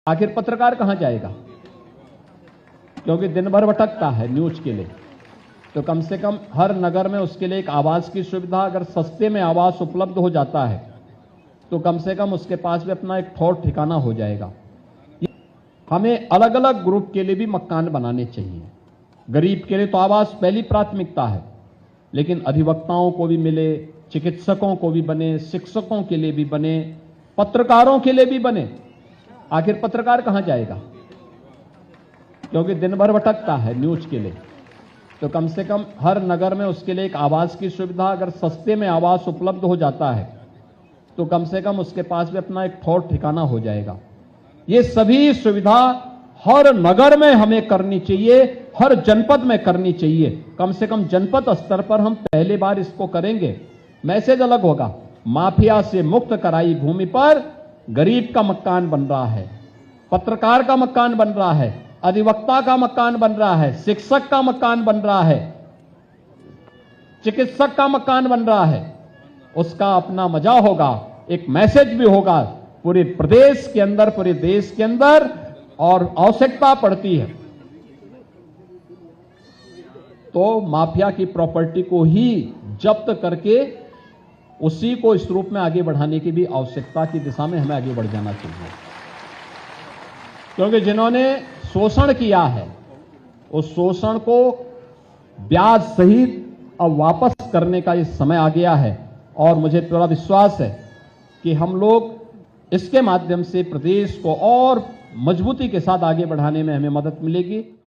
आखिर पत्रकार कहां जाएगा? क्योंकि दिन भर भटकता है न्यूज के लिए, तो कम से कम हर नगर में उसके लिए एक आवास की सुविधा, अगर सस्ते में आवास उपलब्ध हो जाता है तो कम से कम उसके पास भी अपना एक ठौर ठिकाना हो जाएगा। हमें अलग अलग ग्रुप के लिए भी मकान बनाने चाहिए। गरीब के लिए तो आवास पहली प्राथमिकता है, लेकिन अधिवक्ताओं को भी मिले, चिकित्सकों को भी बने, शिक्षकों के लिए भी बने, पत्रकारों के लिए भी बने। आखिर पत्रकार कहां जाएगा? क्योंकि दिन भर भटकता है न्यूज के लिए, तो कम से कम हर नगर में उसके लिए एक आवास की सुविधा, अगर सस्ते में आवास उपलब्ध हो जाता है तो कम से कम उसके पास भी अपना एक ठौर ठिकाना हो जाएगा। ये सभी सुविधा हर नगर में हमें करनी चाहिए, हर जनपद में करनी चाहिए। कम से कम जनपद स्तर पर हम पहली बार इसको करेंगे। मैसेज अलग होगा, माफिया से मुक्त कराई भूमि पर गरीब का मकान बन रहा है, पत्रकार का मकान बन रहा है, अधिवक्ता का मकान बन रहा है, शिक्षक का मकान बन रहा है, चिकित्सक का मकान बन रहा है। उसका अपना मजा होगा, एक मैसेज भी होगा पूरे प्रदेश के अंदर, पूरे देश के अंदर, और आवश्यकता पड़ती है तो माफिया की प्रॉपर्टी को ही जब्त करके उसी को इस रूप में आगे बढ़ाने की भी आवश्यकता की दिशा में हमें आगे बढ़ जाना चाहिए। क्योंकि जिन्होंने शोषण किया है उस शोषण को ब्याज सहित अब वापस करने का ये समय आ गया है, और मुझे पूरा विश्वास है कि हम लोग इसके माध्यम से प्रदेश को और मजबूती के साथ आगे बढ़ाने में हमें मदद मिलेगी।